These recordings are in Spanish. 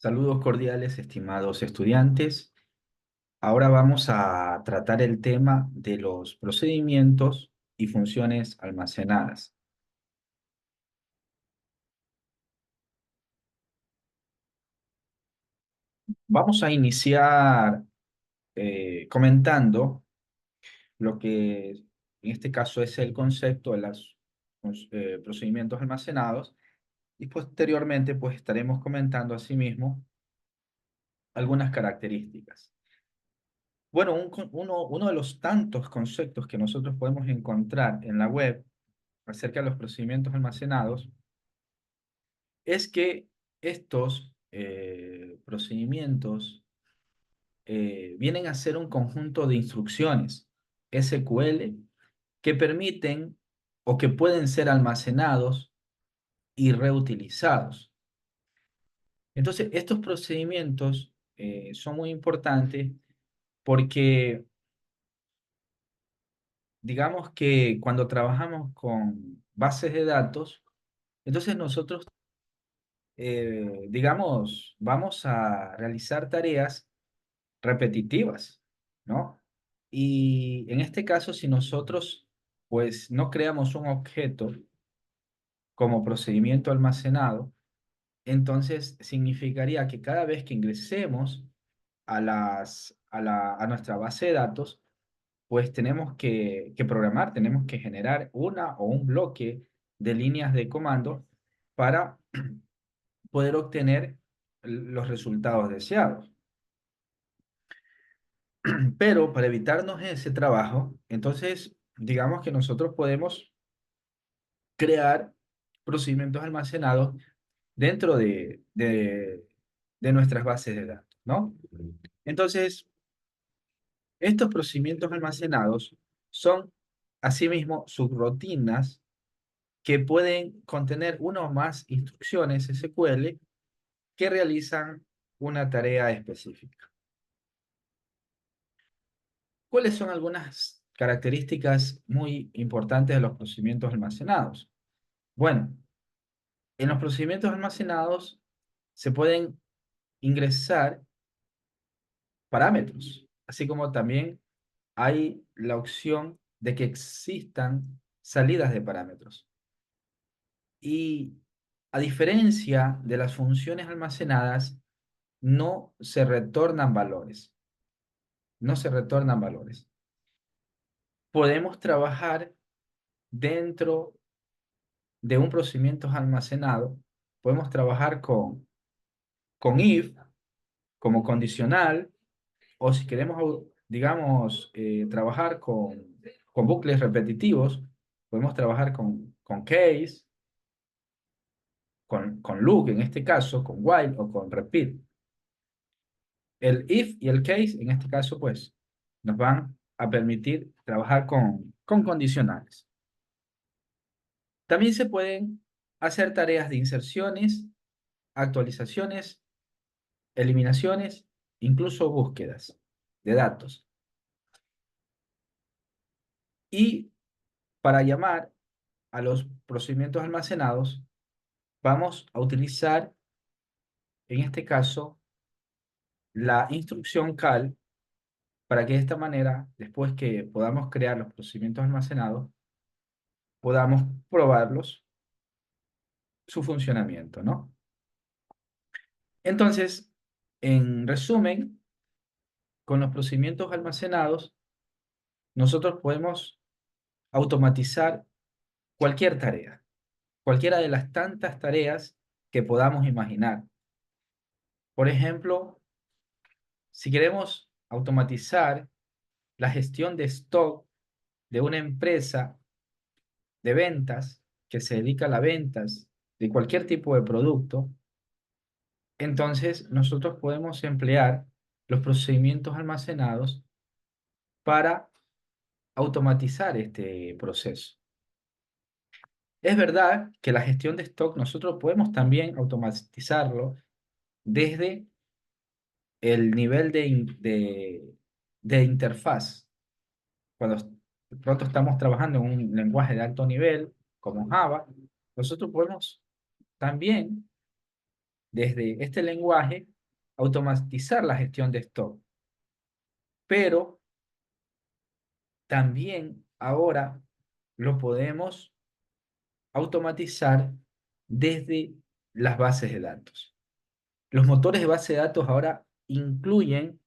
Saludos cordiales, estimados estudiantes. Ahora vamos a tratar el tema de los procedimientos y funciones almacenadas. Vamos a iniciar comentando lo que en este caso es el concepto de los procedimientos almacenados y posteriormente pues estaremos comentando asimismo algunas características. Bueno, uno de los tantos conceptos que nosotros podemos encontrar en la web acerca de los procedimientos almacenados es que estos procedimientos vienen a ser un conjunto de instrucciones SQL que permiten o que pueden ser almacenados y reutilizados. Entonces, estos procedimientos son muy importantes porque digamos que cuando trabajamos con bases de datos, entonces nosotros digamos, vamos a realizar tareas repetitivas, ¿no? Y en este caso, si nosotros, pues, no creamos un objeto como procedimiento almacenado, entonces significaría que cada vez que ingresemos a nuestra base de datos, pues tenemos que programar, tenemos que generar una o un bloque de líneas de comando para poder obtener los resultados deseados. Pero para evitarnos ese trabajo, entonces digamos que nosotros podemos crear procedimientos almacenados dentro de nuestras bases de datos, ¿no? Entonces, estos procedimientos almacenados son asimismo subrutinas que pueden contener una o más instrucciones SQL que realizan una tarea específica. ¿Cuáles son algunas características muy importantes de los procedimientos almacenados? Bueno, en los procedimientos almacenados se pueden ingresar parámetros, así como también hay la opción de que existan salidas de parámetros. Y a diferencia de las funciones almacenadas, no se retornan valores. No se retornan valores. Podemos trabajar dentro de un procedimiento almacenado, podemos trabajar con if como condicional, o si queremos, digamos, trabajar con bucles repetitivos, podemos trabajar con case, con loop en este caso, con while o con repeat. El if y el case en este caso, pues, nos van a permitir trabajar con condicionales. También se pueden hacer tareas de inserciones, actualizaciones, eliminaciones, incluso búsquedas de datos. Y para llamar a los procedimientos almacenados, vamos a utilizar, en este caso, la instrucción cal para que de esta manera, después que podamos crear los procedimientos almacenados, podamos probarlos, su funcionamiento, ¿no? Entonces, en resumen, con los procedimientos almacenados, nosotros podemos automatizar cualquier tarea, cualquiera de las tantas tareas que podamos imaginar. Por ejemplo, si queremos automatizar la gestión de stock de una empresa de ventas que se dedica a las ventas de cualquier tipo de producto, entonces nosotros podemos emplear los procedimientos almacenados para automatizar este proceso. Es verdad que la gestión de stock nosotros podemos también automatizarlo desde el nivel de interfaz. Cuando de pronto estamos trabajando en un lenguaje de alto nivel, como Java, nosotros podemos también, desde este lenguaje, automatizar la gestión de stock, pero también ahora lo podemos automatizar desde las bases de datos. Los motores de base de datos ahora incluyen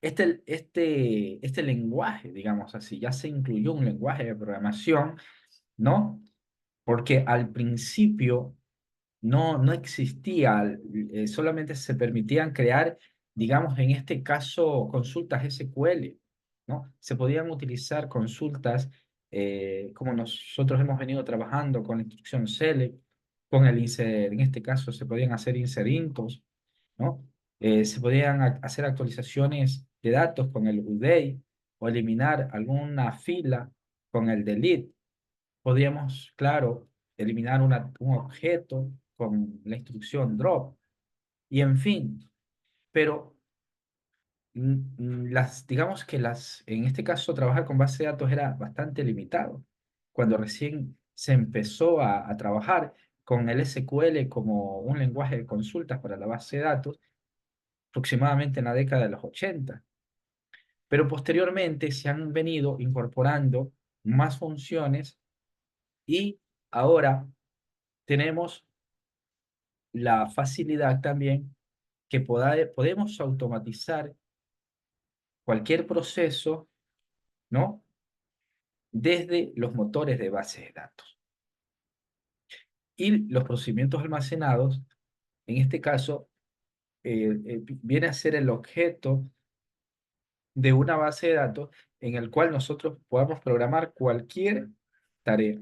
este lenguaje, digamos así, ya se incluyó un lenguaje de programación, ¿no? Porque al principio no existía, solamente se permitían crear, digamos, en este caso, consultas SQL, ¿no? Se podían utilizar consultas como nosotros hemos venido trabajando con la instrucción select, con el insert, en este caso se podían hacer inserintos, ¿no? Se podían hacer actualizaciones de datos con el update o eliminar alguna fila con el delete. Podíamos, claro, eliminar un objeto con la instrucción drop y en fin, pero digamos que en este caso trabajar con base de datos era bastante limitado. Cuando recién se empezó a trabajar con el SQL como un lenguaje de consultas para la base de datos, aproximadamente en la década de los 80. Pero posteriormente se han venido incorporando más funciones y ahora tenemos la facilidad también que podemos automatizar cualquier proceso, ¿no? Desde los motores de base de datos. Y los procedimientos almacenados, en este caso, viene a ser el objeto de una base de datos en el cual nosotros podamos programar cualquier tarea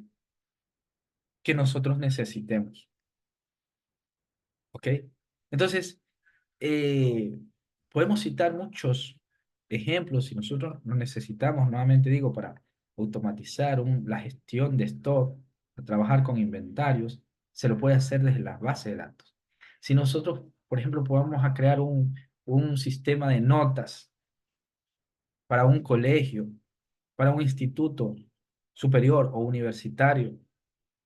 que nosotros necesitemos. ¿Ok? Entonces, eh, podemos citar muchos ejemplos si nosotros lo necesitamos, nuevamente digo, para automatizar la gestión de stock, para trabajar con inventarios, se lo puede hacer desde las bases de datos. Si nosotros, por ejemplo, podamos a crear un sistema de notas para un colegio, para un instituto superior o universitario,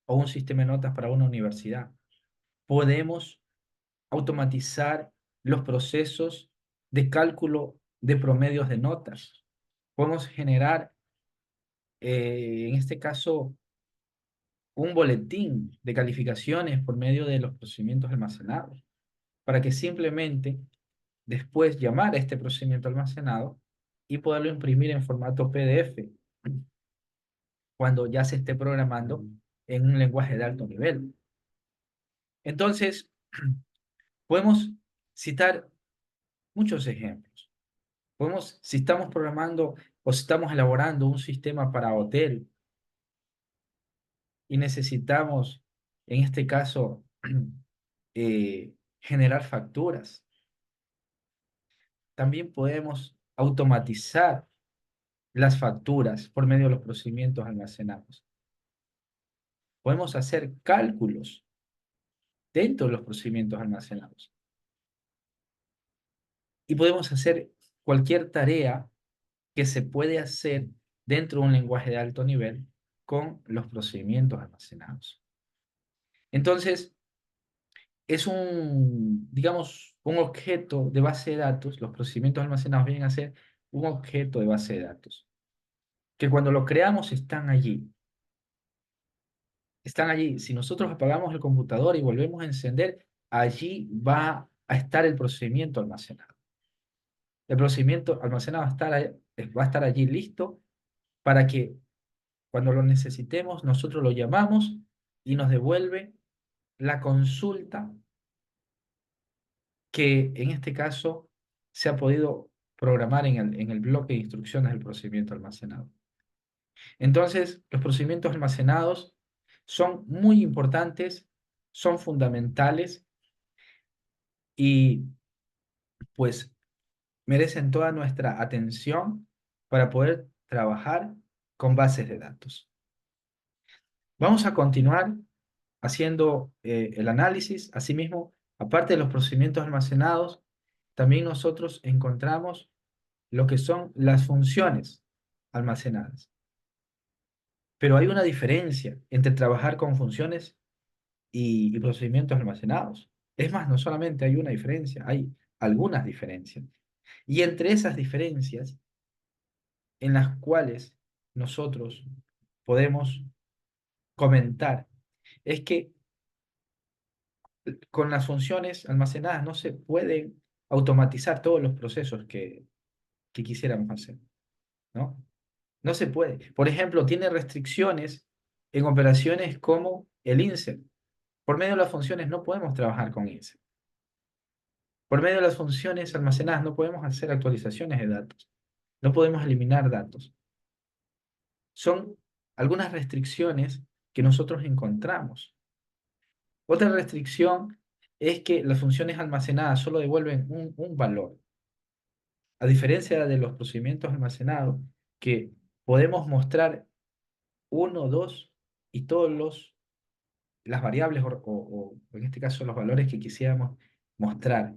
o un sistema de notas para una universidad, podemos automatizar los procesos de cálculo de promedios de notas. Podemos generar, en este caso, un boletín de calificaciones por medio de los procedimientos almacenados, para que simplemente después llamar a este procedimiento almacenado y poderlo imprimir en formato PDF cuando ya se esté programando en un lenguaje de alto nivel. Entonces, podemos citar muchos ejemplos. Si estamos programando o si estamos elaborando un sistema para hotel y necesitamos, en este caso, generar facturas, también podemos automatizar las facturas por medio de los procedimientos almacenados. Podemos hacer cálculos dentro de los procedimientos almacenados y podemos hacer cualquier tarea que se puede hacer dentro de un lenguaje de alto nivel con los procedimientos almacenados. Entonces, es digamos, un objeto de base de datos, los procedimientos almacenados vienen a ser un objeto de base de datos, que cuando lo creamos están allí. Están allí. Si nosotros apagamos el computador y volvemos a encender, allí va a estar el procedimiento almacenado. El procedimiento almacenado va a estar allí listo para que cuando lo necesitemos, nosotros lo llamamos y nos devuelve la consulta que en este caso se ha podido programar en el bloque de instrucciones del procedimiento almacenado. Entonces, los procedimientos almacenados son muy importantes, son fundamentales y pues merecen toda nuestra atención para poder trabajar con bases de datos. Vamos a continuar haciendo el análisis. Asimismo, aparte de los procedimientos almacenados, también nosotros encontramos lo que son las funciones almacenadas. Pero hay una diferencia entre trabajar con funciones y procedimientos almacenados. Es más, no solamente hay una diferencia, hay algunas diferencias. Y entre esas diferencias en las cuales nosotros podemos comentar es que con las funciones almacenadas no se pueden automatizar todos los procesos que quisiéramos hacer, ¿no? No se puede. Por ejemplo, tiene restricciones en operaciones como el insert. Por medio de las funciones no podemos trabajar con insert. Por medio de las funciones almacenadas no podemos hacer actualizaciones de datos. No podemos eliminar datos. Son algunas restricciones que nosotros encontramos. Otra restricción es que las funciones almacenadas solo devuelven un valor, a diferencia de los procedimientos almacenados, que podemos mostrar uno, dos y todos las variables o en este caso los valores que quisiéramos mostrar.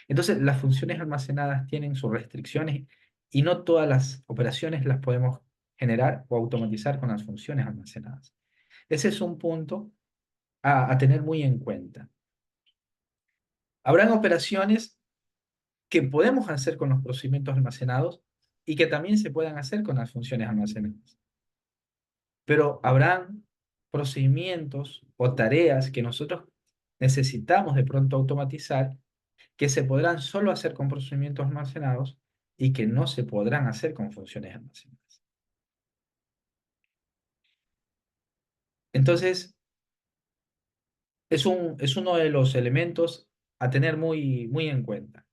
Entonces, las funciones almacenadas tienen sus restricciones y no todas las operaciones las podemos generar o automatizar con las funciones almacenadas. Ese es un punto a tener muy en cuenta. Habrán operaciones que podemos hacer con los procedimientos almacenados y que también se puedan hacer con las funciones almacenadas. Pero habrán procedimientos o tareas que nosotros necesitamos de pronto automatizar que se podrán solo hacer con procedimientos almacenados y que no se podrán hacer con funciones almacenadas. Entonces, es uno de los elementos a tener muy en cuenta.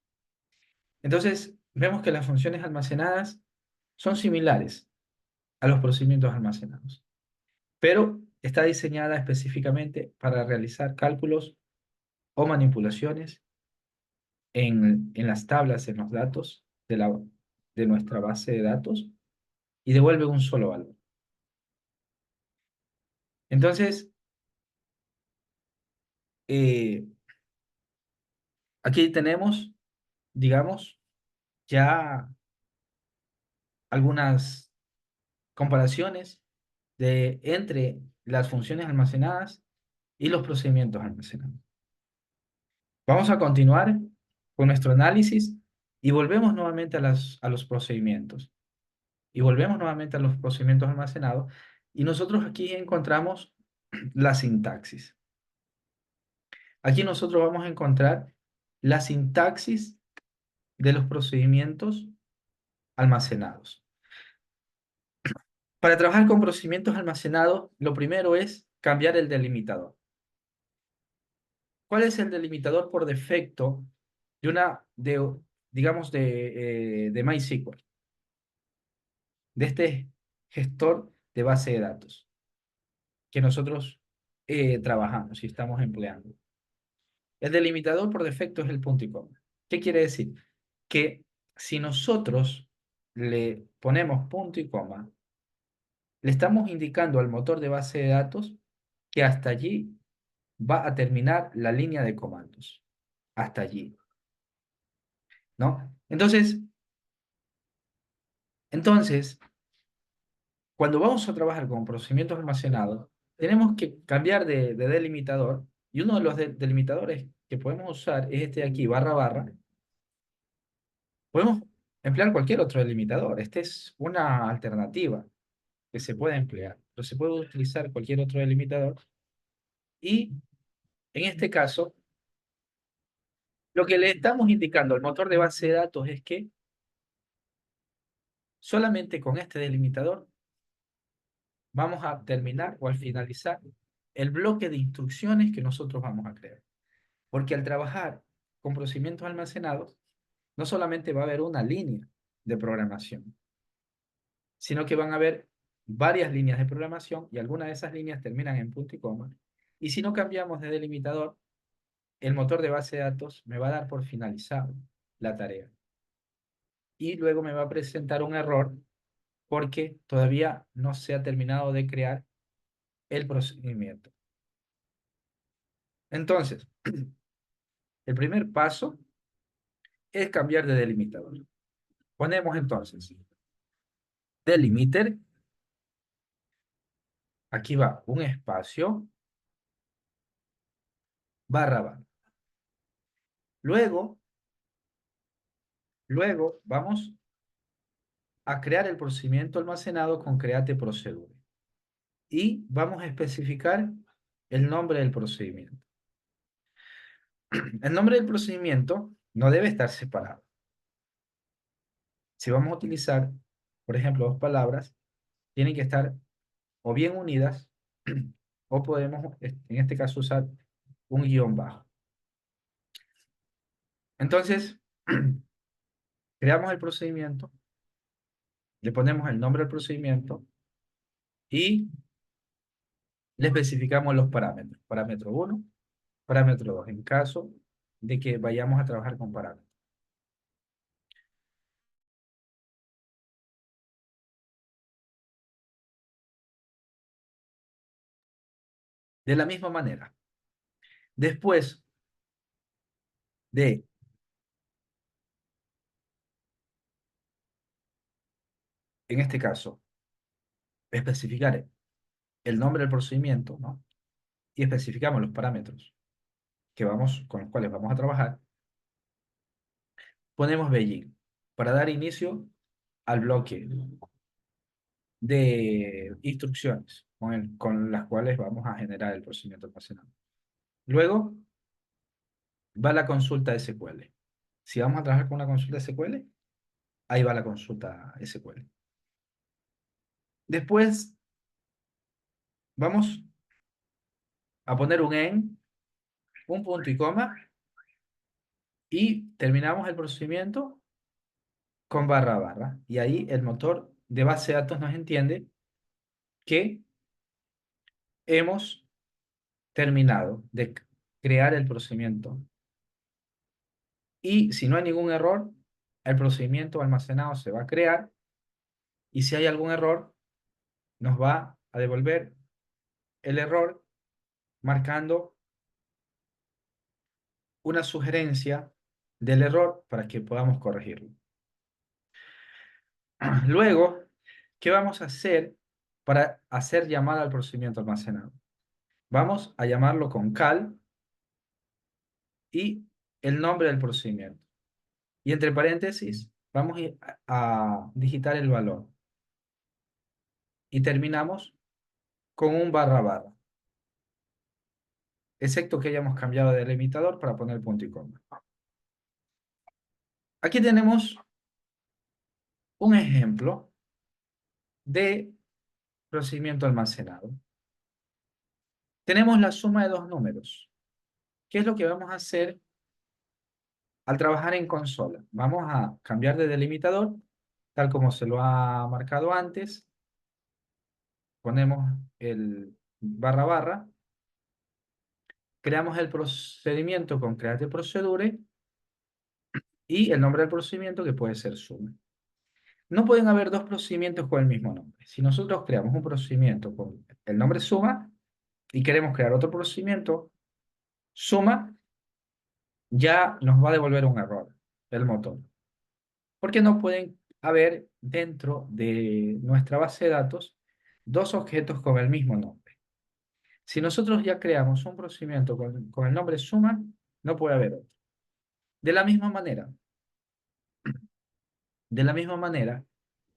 Entonces, vemos que las funciones almacenadas son similares a los procedimientos almacenados, pero está diseñada específicamente para realizar cálculos o manipulaciones en las tablas, en los datos de nuestra base de datos y devuelve un solo valor. Entonces, eh, aquí tenemos, digamos, ya algunas comparaciones entre las funciones almacenadas y los procedimientos almacenados. Vamos a continuar con nuestro análisis y volvemos nuevamente a los procedimientos. Y volvemos nuevamente a los procedimientos almacenados. Y nosotros aquí encontramos la sintaxis. Aquí nosotros vamos a encontrar la sintaxis de los procedimientos almacenados. Para trabajar con procedimientos almacenados, lo primero es cambiar el delimitador. ¿Cuál es el delimitador por defecto digamos, de MySQL? De este gestor de base de datos que nosotros trabajamos y estamos empleando. El delimitador por defecto es el punto y coma. ¿Qué quiere decir? Que si nosotros le ponemos punto y coma, le estamos indicando al motor de base de datos que hasta allí va a terminar la línea de comandos. Hasta allí, ¿no? Entonces, cuando vamos a trabajar con procedimientos almacenados, tenemos que cambiar de delimitador y uno de los delimitadores que podemos usar es este de aquí, barra barra. Podemos emplear cualquier otro delimitador. Esta es una alternativa que se puede emplear, pero se puede utilizar cualquier otro delimitador. Y en este caso, lo que le estamos indicando al motor de base de datos es que solamente con este delimitador vamos a terminar o al finalizar el bloque de instrucciones que nosotros vamos a crear. Porque al trabajar con procedimientos almacenados, no solamente va a haber una línea de programación, sino que van a haber varias líneas de programación y algunas de esas líneas terminan en punto y coma. Y si no cambiamos de delimitador, el motor de base de datos me va a dar por finalizado la tarea. Y luego me va a presentar un error porque todavía no se ha terminado de crear el procedimiento. Entonces, el primer paso es cambiar de delimitador. Ponemos entonces delimiter, aquí va un espacio, barra barra. Luego vamos a crear el procedimiento almacenado con create procedure. Y vamos a especificar el nombre del procedimiento. El nombre del procedimiento no debe estar separado. Si vamos a utilizar, por ejemplo, dos palabras, tienen que estar o bien unidas o podemos, en este caso, usar un guión bajo. Entonces, creamos el procedimiento, le ponemos el nombre del procedimiento y le especificamos los parámetros. Parámetro 1, parámetro 2, en caso de que vayamos a trabajar con parámetros. De la misma manera, después de en este caso, especificar el nombre del procedimiento, ¿no? Y especificamos los parámetros con los cuales vamos a trabajar, ponemos begin para dar inicio al bloque de instrucciones con las cuales vamos a generar el procedimiento almacenado. Luego va la consulta SQL. Si vamos a trabajar con una consulta SQL, ahí va la consulta SQL. Después vamos a poner un en, un punto y coma, y terminamos el procedimiento con barra barra. Y ahí el motor de base de datos nos entiende que hemos terminado de crear el procedimiento. Y si no hay ningún error, el procedimiento almacenado se va a crear. Y si hay algún error, nos va a devolver el error marcando una sugerencia del error para que podamos corregirlo. Luego, ¿qué vamos a hacer para hacer llamada al procedimiento almacenado? Vamos a llamarlo con cal y el nombre del procedimiento. Y entre paréntesis, vamos a digitar el valor. Y terminamos con un barra barra. Excepto que hayamos cambiado de delimitador para poner punto y coma. Aquí tenemos un ejemplo de procedimiento almacenado. Tenemos la suma de dos números. ¿Qué es lo que vamos a hacer al trabajar en consola? Vamos a cambiar de delimitador, tal como se lo ha marcado antes. Ponemos el barra barra. Creamos el procedimiento con create procedure y el nombre del procedimiento que puede ser suma. No pueden haber dos procedimientos con el mismo nombre. Si nosotros creamos un procedimiento con el nombre suma y queremos crear otro procedimiento suma, ya nos va a devolver un error el motor. Porque no pueden haber dentro de nuestra base de datos dos objetos con el mismo nombre. Si nosotros ya creamos un procedimiento con el nombre suma, no puede haber otro. De la misma manera,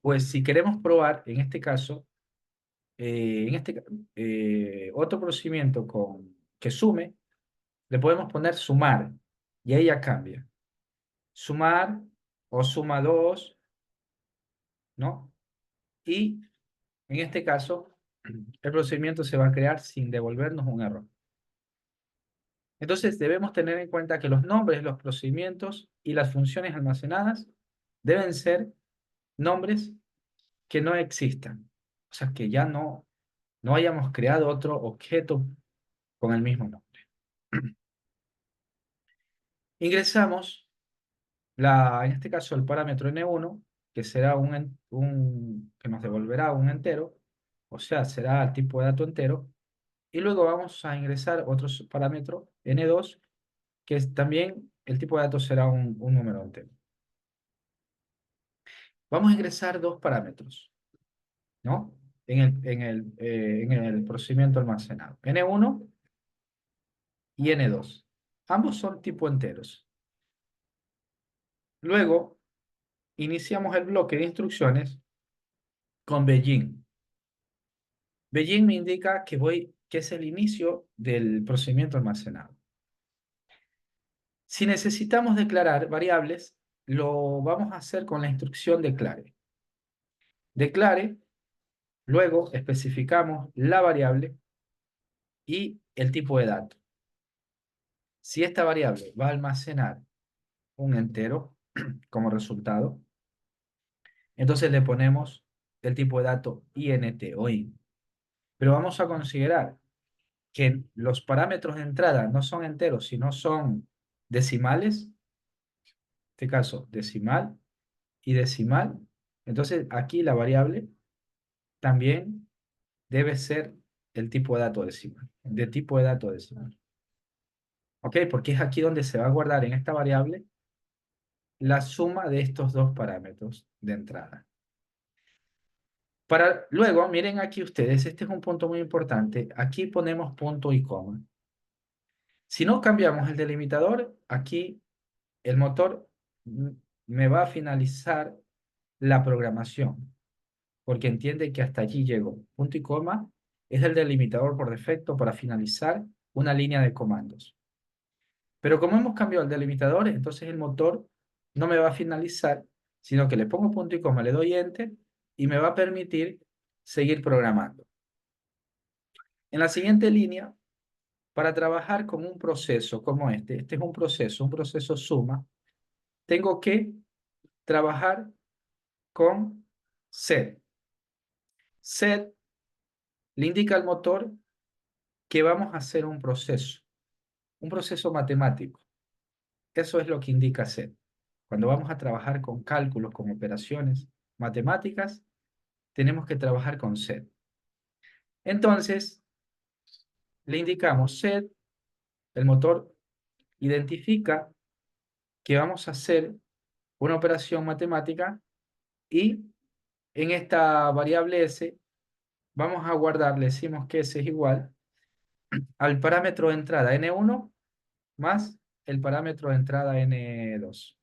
pues si queremos probar, en este caso, otro procedimiento que sume, le podemos poner sumar, y ahí ya cambia. Sumar o suma 2, ¿no? Y en este caso, el procedimiento se va a crear sin devolvernos un error. Entonces, debemos tener en cuenta que los nombres de los procedimientos y las funciones almacenadas deben ser nombres que no existan. O sea, que ya no hayamos creado otro objeto con el mismo nombre. Ingresamos, en este caso, el parámetro n1, que será que nos devolverá un entero, o sea, será el tipo de dato entero, y luego vamos a ingresar otro parámetro, n2, que también el tipo de datos será un número entero. Vamos a ingresar dos parámetros, ¿no? En el procedimiento almacenado, n1 y n2. Ambos son tipo enteros. Luego, iniciamos el bloque de instrucciones con begin. Begin me indica que es el inicio del procedimiento almacenado. Si necesitamos declarar variables, lo vamos a hacer con la instrucción declare. Declare, luego especificamos la variable y el tipo de dato. Si esta variable va a almacenar un entero como resultado, entonces le ponemos el tipo de dato int o int. Pero vamos a considerar que los parámetros de entrada no son enteros, sino son decimales. En este caso, decimal y decimal. Entonces, aquí la variable también debe ser el tipo de dato decimal, de tipo de dato decimal. ¿Ok? Porque es aquí donde se va a guardar en esta variable la suma de estos dos parámetros de entrada. Para luego, miren aquí ustedes, este es un punto muy importante. Aquí ponemos punto y coma. Si no cambiamos el delimitador, aquí el motor me va a finalizar la programación, porque entiende que hasta allí llegó. Punto y coma es el delimitador por defecto para finalizar una línea de comandos. Pero como hemos cambiado el delimitador, entonces el motor no me va a finalizar, sino que le pongo punto y coma, le doy enter y me va a permitir seguir programando. En la siguiente línea, para trabajar con un proceso como este es un proceso suma, tengo que trabajar con set. Set le indica al motor que vamos a hacer un proceso matemático. Eso es lo que indica set. Cuando vamos a trabajar con cálculos, con operaciones matemáticas, tenemos que trabajar con set. Entonces, le indicamos set, el motor identifica que vamos a hacer una operación matemática y en esta variable s vamos a guardar, le decimos que s es igual al parámetro de entrada n1 más el parámetro de entrada n2.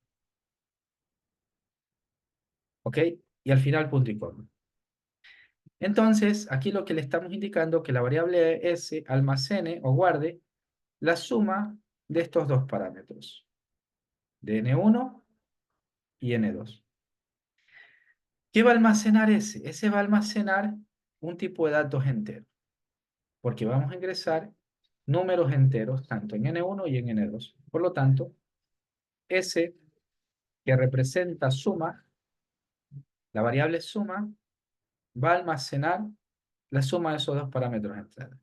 ¿Ok? Y al final punto y coma. Entonces, aquí lo que le estamos indicando es que la variable s almacene o guarde la suma de estos dos parámetros, de n1 y n2. ¿Qué va a almacenar ese? Ese va a almacenar un tipo de datos entero, porque vamos a ingresar números enteros tanto en n1 y en n2. Por lo tanto, ese que representa suma, la variable suma, va a almacenar la suma de esos dos parámetros de entrada.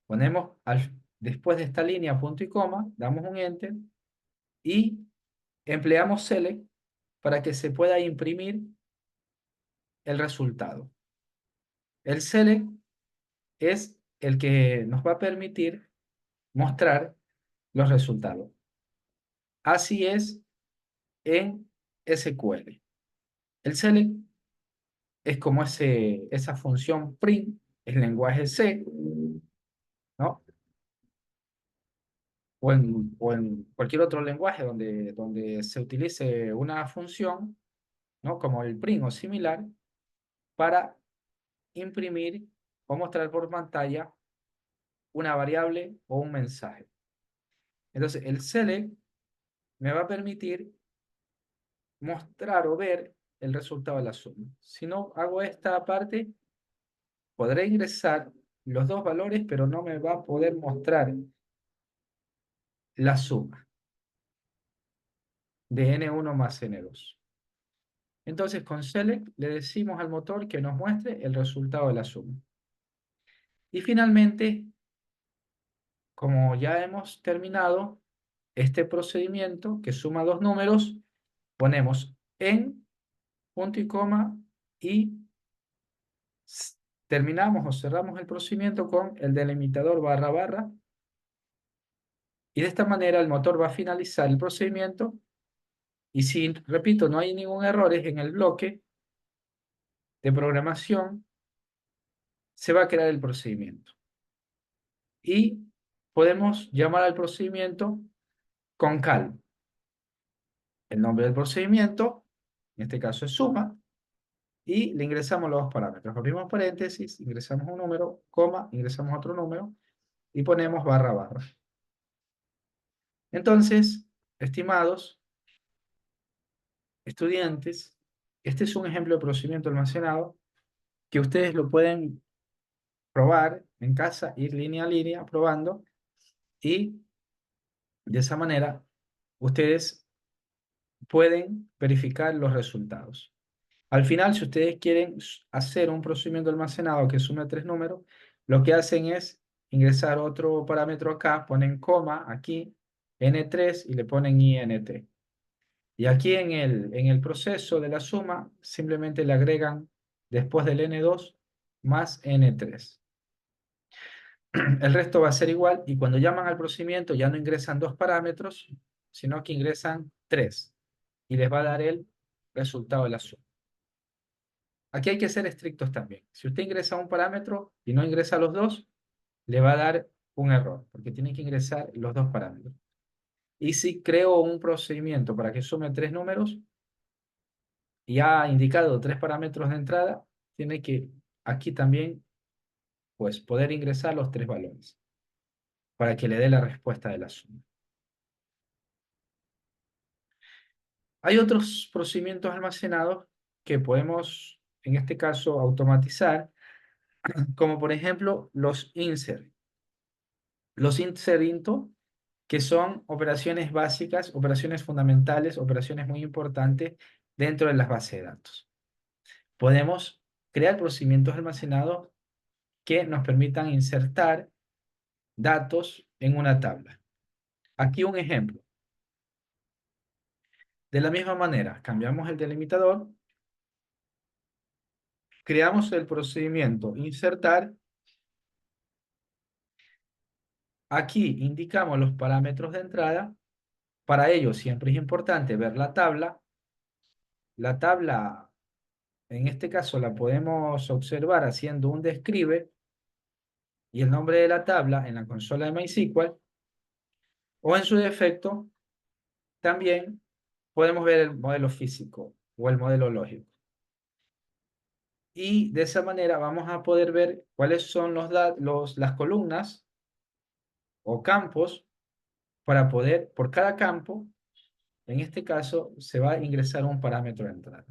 Ponemos después de esta línea punto y coma, damos un enter y empleamos select para que se pueda imprimir el resultado. El select es el que nos va a permitir mostrar los resultados. Así es en SQL. El select es como esa función print, el lenguaje C, ¿no? O en cualquier otro lenguaje donde se utilice una función, ¿no? Como el print o similar, para imprimir o mostrar por pantalla una variable o un mensaje. Entonces, el select me va a permitir mostrar o ver el resultado de la suma. Si no hago esta parte, podré ingresar los dos valores, pero no me va a poder mostrar la suma de n1 más n2. Entonces, con select le decimos al motor que nos muestre el resultado de la suma. Y finalmente, como ya hemos terminado este procedimiento que suma dos números, ponemos en punto y coma y terminamos o cerramos el procedimiento con el delimitador barra barra y de esta manera el motor va a finalizar el procedimiento y si, repito, no hay ningún error en el bloque de programación, se va a crear el procedimiento. Y podemos llamar al procedimiento con cal. El nombre del procedimiento, en este caso es suma, y le ingresamos los dos parámetros. Abrimos paréntesis, ingresamos un número, coma, ingresamos otro número, y ponemos barra barra. Entonces, estimados estudiantes, este es un ejemplo de procedimiento almacenado que ustedes lo pueden probar en casa, ir línea a línea probando, y de esa manera ustedes pueden verificar los resultados. Al final, si ustedes quieren hacer un procedimiento almacenado que sume tres números, lo que hacen es ingresar otro parámetro acá, ponen coma aquí, n3, y le ponen int. Y aquí en el proceso de la suma, simplemente le agregan después del n2 más n3. El resto va a ser igual, y cuando llaman al procedimiento ya no ingresan dos parámetros, sino que ingresan tres, y les va a dar el resultado de la suma. Aquí hay que ser estrictos también. Si usted ingresa un parámetro y no ingresa los dos, le va a dar un error, porque tiene que ingresar los dos parámetros. Y si creo un procedimiento para que sume tres números y ha indicado tres parámetros de entrada, tiene que aquí también pues, poder ingresar los tres valores para que le dé la respuesta de la suma. Hay otros procedimientos almacenados que podemos, en este caso, automatizar, como por ejemplo los insert. Los insert into, que son operaciones básicas, operaciones fundamentales, operaciones muy importantes dentro de las bases de datos. Podemos crear procedimientos almacenados que nos permitan insertar datos en una tabla. Aquí un ejemplo. De la misma manera, cambiamos el delimitador, creamos el procedimiento insertar. Aquí indicamos los parámetros de entrada. Para ello siempre es importante ver la tabla. La tabla, en este caso, la podemos observar haciendo un describe y el nombre de la tabla en la consola de MySQL, o en su defecto, también podemos ver el modelo físico o el modelo lógico. Y de esa manera vamos a poder ver cuáles son las columnas o campos para poder, por cada campo, en este caso, se va a ingresar un parámetro de entrada.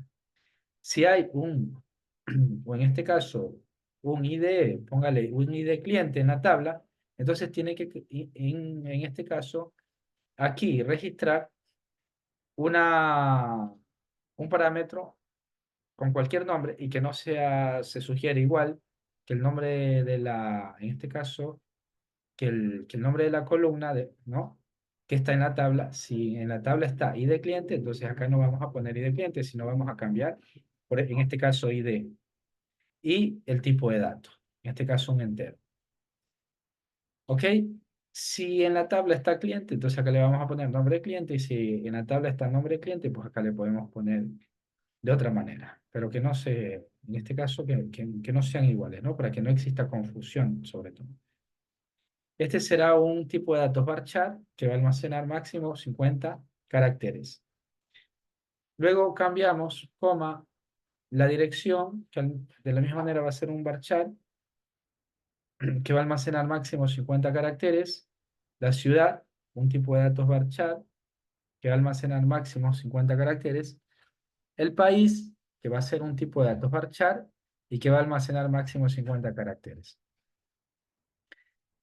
Si hay o en este caso, un ID, póngale un ID cliente en la tabla, entonces tiene que, en este caso, aquí registrar un parámetro con cualquier nombre y que no sea, se sugiere igual que el nombre en este caso, que el nombre de la columna, ¿no? Que está en la tabla. Si en la tabla está ID cliente, entonces acá no vamos a poner ID cliente, sino vamos a cambiar, en este caso, ID. Y el tipo de datos, en este caso un entero. ¿Ok? Si en la tabla está cliente, entonces acá le vamos a poner nombre de cliente, y si en la tabla está nombre de cliente, pues acá le podemos poner de otra manera, pero que no en este caso, que no sean iguales, ¿no? Para que no exista confusión, sobre todo. Este será un tipo de datos varchar que va a almacenar máximo 50 caracteres. Luego cambiamos, coma, la dirección, que de la misma manera va a ser un varchar que va a almacenar máximo 50 caracteres. La ciudad, un tipo de datos varchar que va a almacenar máximo 50 caracteres. El país, que va a ser un tipo de datos varchar y que va a almacenar máximo 50 caracteres.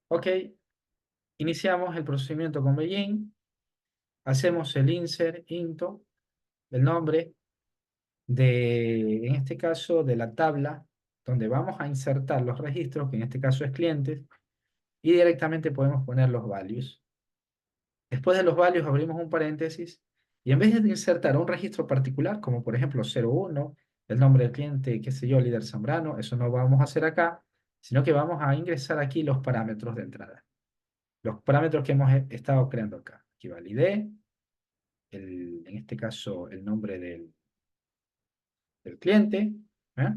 Ok, iniciamos el procedimiento con begin. Hacemos el insert into, el nombre en este caso, de la tabla donde vamos a insertar los registros, que en este caso es clientes, y directamente podemos poner los values. Después de los values abrimos un paréntesis y en vez de insertar un registro particular, como por ejemplo 01, el nombre del cliente, qué sé yo, líder Zambrano, eso no vamos a hacer acá, sino que vamos a ingresar aquí los parámetros de entrada. Los parámetros que hemos estado creando acá. Aquí va el ID, en este caso el nombre del cliente, ¿eh?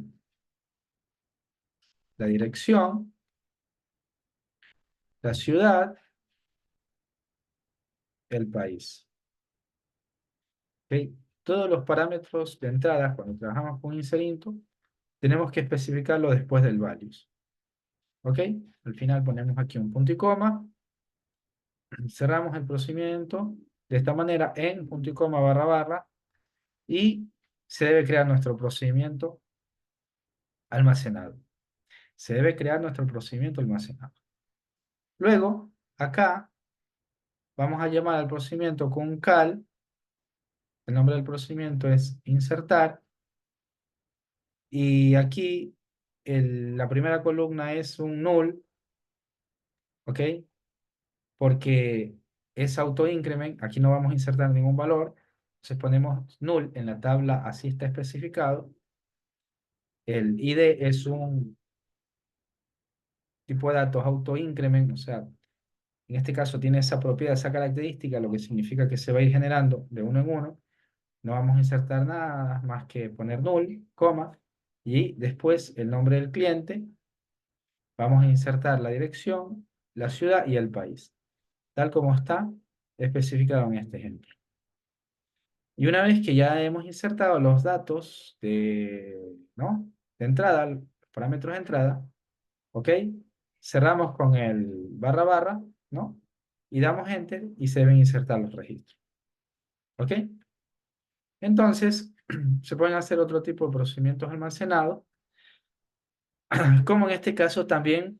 La dirección, la ciudad, el país. ¿Ok? Todos los parámetros de entrada, cuando trabajamos con inserinto, tenemos que especificarlo después del values. ¿Ok? Al final ponemos aquí un punto y coma, cerramos el procedimiento de esta manera en punto y coma barra barra y se debe crear nuestro procedimiento almacenado. Se debe crear nuestro procedimiento almacenado. Luego, acá vamos a llamar al procedimiento con un cal. El nombre del procedimiento es insertar. Y aquí la primera columna es un null, ¿ok? Porque es autoincrement. Aquí no vamos a insertar ningún valor. Entonces ponemos null en la tabla, así está especificado. El ID es un tipo de datos autoincrement, o sea, en este caso tiene esa propiedad, esa característica, lo que significa que se va a ir generando de uno en uno. No vamos a insertar nada más que poner null, coma, y después el nombre del cliente. Vamos a insertar la dirección, la ciudad y el país, tal como está especificado en este ejemplo. Y una vez que ya hemos insertado los datos ¿no? de entrada, los parámetros de entrada, ¿ok? Cerramos con el barra barra, ¿no? Y damos enter y se deben insertar los registros, ¿ok? Entonces, se pueden hacer otro tipo de procedimientos almacenados, como en este caso también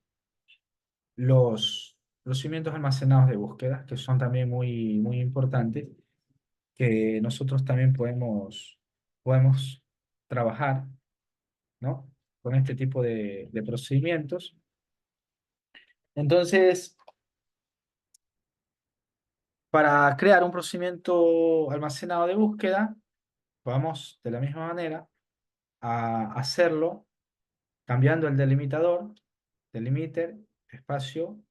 los procedimientos almacenados de búsqueda, que son también muy, muy importantes, que nosotros también podemos trabajar, ¿no? Con este tipo de procedimientos. Entonces, para crear un procedimiento almacenado de búsqueda, vamos de la misma manera a hacerlo cambiando el delimitador, delimiter, espacio,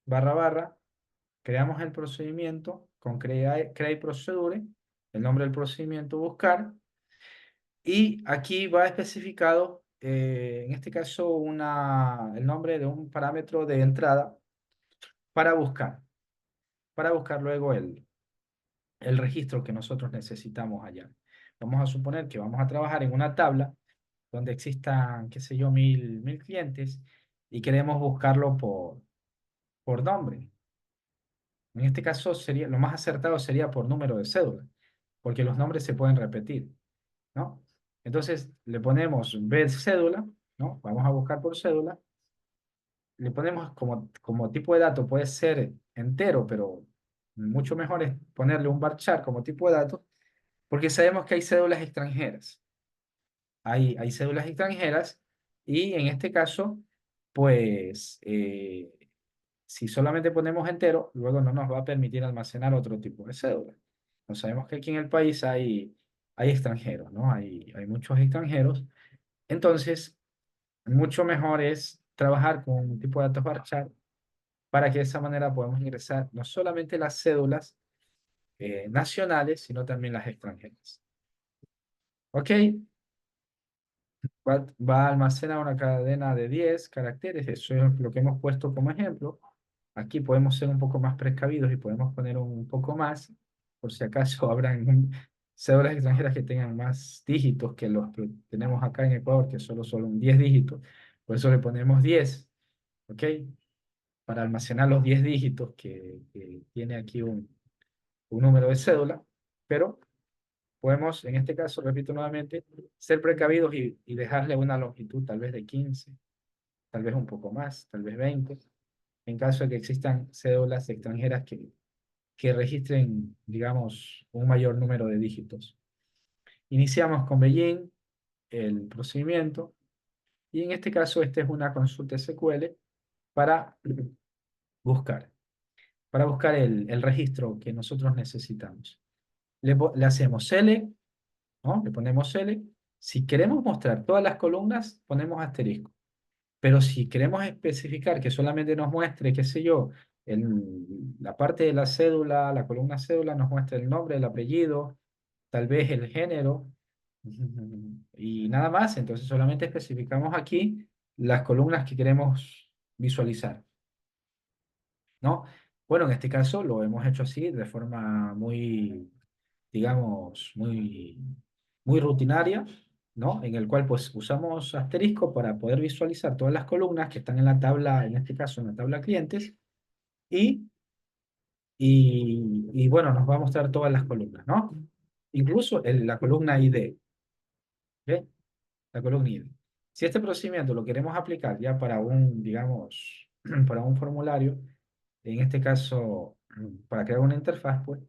barra barra, creamos el procedimiento con create procedure, el nombre del procedimiento buscar, y aquí va especificado, en este caso, el nombre de un parámetro de entrada para buscar luego el registro que nosotros necesitamos allá. Vamos a suponer que vamos a trabajar en una tabla donde existan, qué sé yo, 1000 clientes y queremos buscarlo por nombre. En este caso, lo más acertado sería por número de cédula, porque los nombres se pueden repetir, ¿no? Entonces, le ponemos ver cédula, ¿no? Vamos a buscar por cédula. Le ponemos como tipo de dato, puede ser entero, pero mucho mejor es ponerle un varchar como tipo de dato, porque sabemos que hay cédulas extranjeras. Hay cédulas extranjeras y en este caso, pues, si solamente ponemos entero, luego no nos va a permitir almacenar otro tipo de cédula. No sabemos que aquí en el país hay extranjeros, ¿no? Hay muchos extranjeros. Entonces, mucho mejor es trabajar con un tipo de datos varchar para que de esa manera podamos ingresar no solamente las cédulas nacionales, sino también las extranjeras. ¿Ok? Va a almacenar una cadena de 10 caracteres, eso es lo que hemos puesto como ejemplo. Aquí podemos ser un poco más precavidos y podemos poner un poco más, por si acaso habrán cédulas extranjeras que tengan más dígitos que los que tenemos acá en Ecuador, que solo son 10 dígitos. Por eso le ponemos 10, ¿ok? Para almacenar los 10 dígitos que tiene aquí un número de cédula, pero podemos, en este caso, repito nuevamente, ser precavidos y dejarle una longitud tal vez de 15, tal vez un poco más, tal vez 20, en caso de que existan cédulas extranjeras que registren, digamos, un mayor número de dígitos. Iniciamos con Beijing el procedimiento y en este caso esta es una consulta SQL para buscar, para buscar el registro que nosotros necesitamos. Le hacemos select, ¿no? Le ponemos select. Si queremos mostrar todas las columnas, ponemos asterisco. Pero si queremos especificar que solamente nos muestre, qué sé yo, la parte de la cédula, la columna cédula, nos muestre el nombre, el apellido, tal vez el género, y nada más. Entonces solamente especificamos aquí las columnas que queremos visualizar, ¿no? Bueno, en este caso lo hemos hecho así de forma muy, digamos, muy rutinaria, ¿no? En el cual pues usamos asterisco para poder visualizar todas las columnas que están en la tabla, en este caso en la tabla clientes, y, y bueno, nos va a mostrar todas las columnas, ¿no? Incluso la columna ID, ¿ok? La columna ID. Si este procedimiento lo queremos aplicar ya para un, digamos, para un formulario, en este caso, para crear una interfaz, pues,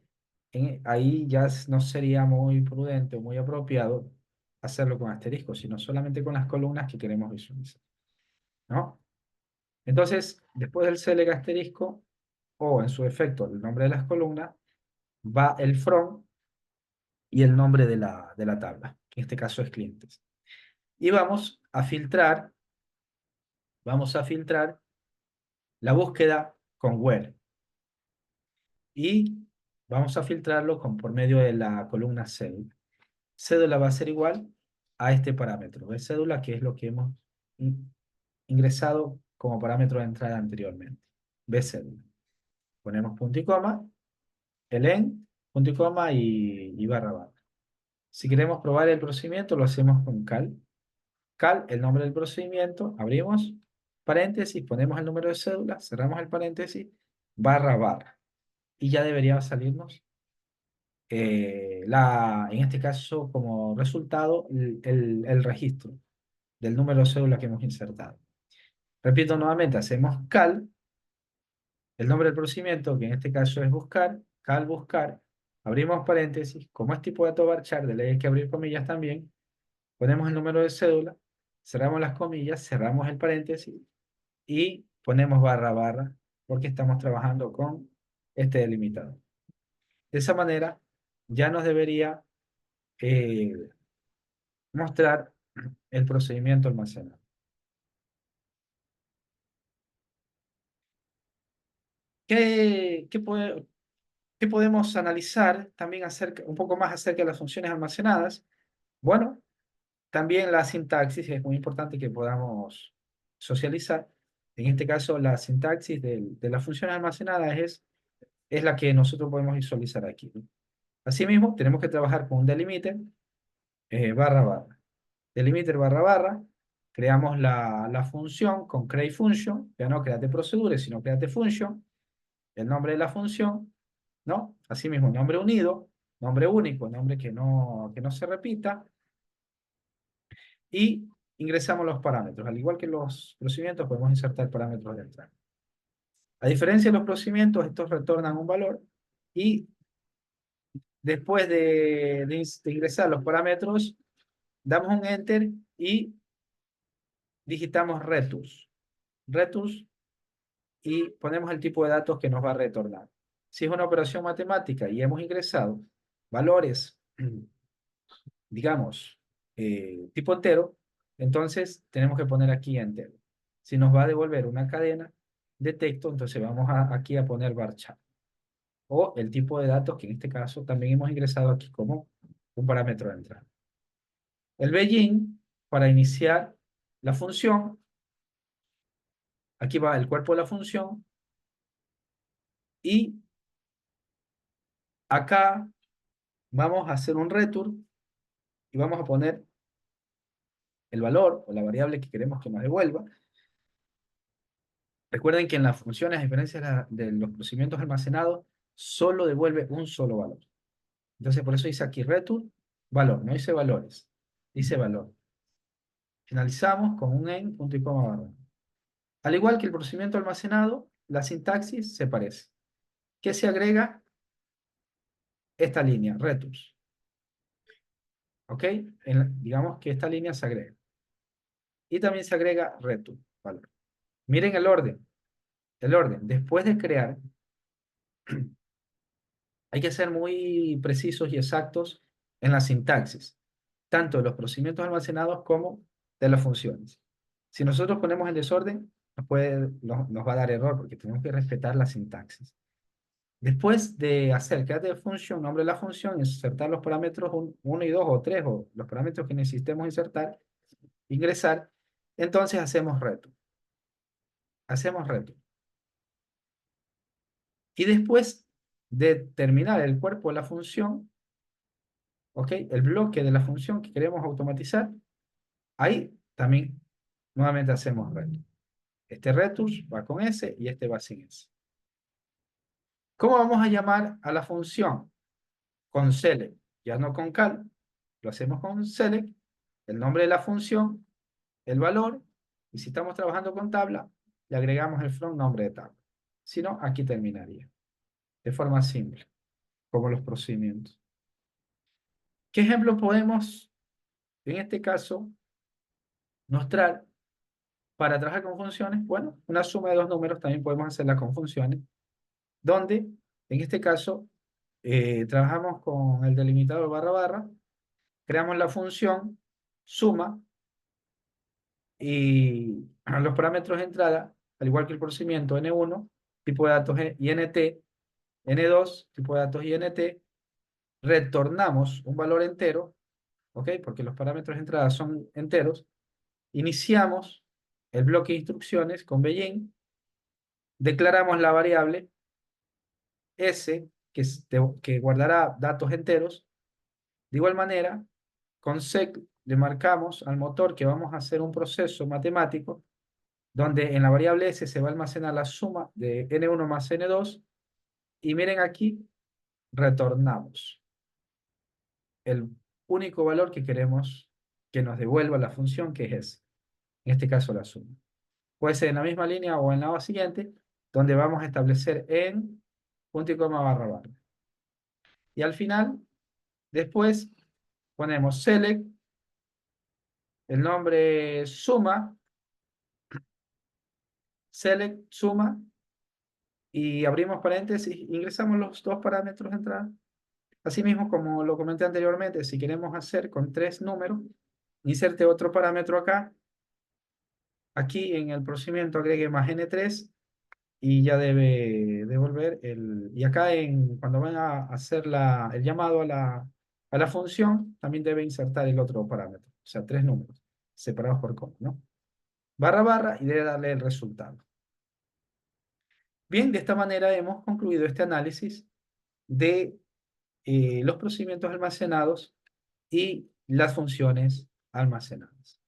ahí ya no sería muy prudente o muy apropiado hacerlo con asterisco, sino solamente con las columnas que queremos visualizar, ¿no? Entonces, después del select asterisco, o en su efecto, el nombre de las columnas, va el from y el nombre de la tabla, que en este caso es clientes. Y vamos a filtrar la búsqueda con where. Y vamos a filtrarlo por medio de la columna cédula. Cédula va a ser igual a este parámetro de cédula, que es lo que hemos ingresado como parámetro de entrada anteriormente. B cédula. Ponemos punto y coma, el en, punto y coma y barra barra. Si queremos probar el procedimiento, lo hacemos con cal. Cal, el nombre del procedimiento, abrimos paréntesis, ponemos el número de cédula, cerramos el paréntesis, barra barra. Y ya debería salirnos en este caso, como resultado, el registro del número de cédula que hemos insertado. Repito nuevamente, hacemos cal, el nombre del procedimiento, que en este caso es buscar, cal buscar, abrimos paréntesis, como es tipo de dato varchar, de ley hay que abrir comillas también, ponemos el número de cédula, cerramos las comillas, cerramos el paréntesis y ponemos barra barra, porque estamos trabajando con este delimitador. De esa manera, ya nos debería eh, mostrar el procedimiento almacenado. ¿Qué qué podemos analizar también un poco más acerca de las funciones almacenadas? Bueno, también la sintaxis es muy importante que podamos socializar. En este caso, la sintaxis de las funciones almacenadas es la que nosotros podemos visualizar aquí, ¿no? Asimismo, tenemos que trabajar con un delimiter barra barra. Delimiter barra barra, creamos la función con create function, ya no create procedures, sino create function, el nombre de la función, ¿no? Asimismo, nombre unido, nombre único, nombre que no se repita, y ingresamos los parámetros. Al igual que los procedimientos, podemos insertar parámetros de entrada. A diferencia de los procedimientos, estos retornan un valor y después de ingresar los parámetros, damos un enter y digitamos return. Return y ponemos el tipo de datos que nos va a retornar. Si es una operación matemática y hemos ingresado valores, digamos, tipo entero, entonces tenemos que poner aquí entero. Si nos va a devolver una cadena de texto, entonces vamos aquí a poner varchar. O el tipo de datos que en este caso también hemos ingresado aquí como un parámetro de entrada. El begin, para iniciar la función, aquí va el cuerpo de la función, y acá vamos a hacer un return y vamos a poner el valor o la variable que queremos que nos devuelva. Recuerden que en las funciones, a diferencia de los procedimientos almacenados, solo devuelve un solo valor. Entonces, por eso dice aquí return valor, no dice valores, dice valor. Finalizamos con un en, punto y coma barra. Al igual que el procedimiento almacenado, la sintaxis se parece. ¿Qué se agrega? Esta línea, returns. ¿Ok? Digamos que esta línea se agrega. Y también se agrega return valor. Miren el orden. El orden. Después de crear, hay que ser muy precisos y exactos en la sintaxis, tanto de los procedimientos almacenados como de las funciones. Si nosotros ponemos en desorden, nos va a dar error porque tenemos que respetar la sintaxis. Después de hacer create de función, nombre de la función, insertar los parámetros 1 y 2 o 3 o los parámetros que necesitemos insertar, ingresar, entonces hacemos reto. Hacemos reto. Y después de terminar el cuerpo de la función, ¿ok? El bloque de la función que queremos automatizar, ahí también nuevamente hacemos return. Este return va con S y este va sin S. ¿Cómo vamos a llamar a la función? Con select, ya no con cal. Lo hacemos con select, el nombre de la función, el valor, y si estamos trabajando con tabla, le agregamos el from nombre de tabla. Si no, aquí terminaría. De forma simple, como los procedimientos. ¿Qué ejemplo podemos, en este caso, mostrar para trabajar con funciones? Bueno, una suma de dos números también podemos hacerla con funciones, donde, en este caso, trabajamos con el delimitador barra barra, creamos la función suma y los parámetros de entrada, al igual que el procedimiento N1, tipo de datos INT, N2, tipo de datos INT, retornamos un valor entero, ¿ok? Porque los parámetros de entrada son enteros. Iniciamos el bloque de instrucciones con begin, declaramos la variable S, que guardará datos enteros. De igual manera, con sec le marcamos al motor que vamos a hacer un proceso matemático donde en la variable S se va a almacenar la suma de N1 más N2, y miren aquí, retornamos el único valor que queremos que nos devuelva la función, que es ese, en este caso la suma. Puede ser en la misma línea o en la siguiente, donde vamos a establecer en punto y coma barra barra. Y al final, después, ponemos select, el nombre suma, select suma, y abrimos paréntesis, ingresamos los dos parámetros de entrada. Asimismo, como lo comenté anteriormente, si queremos hacer con tres números, inserte otro parámetro acá. Aquí en el procedimiento agregue más N3 y ya debe devolver el... Y acá cuando van a hacer el llamado a la función, también debe insertar el otro parámetro. O sea, tres números separados por coma, ¿no? Barra barra y debe darle el resultado. Bien, de esta manera hemos concluido este análisis de los procedimientos almacenados y las funciones almacenadas.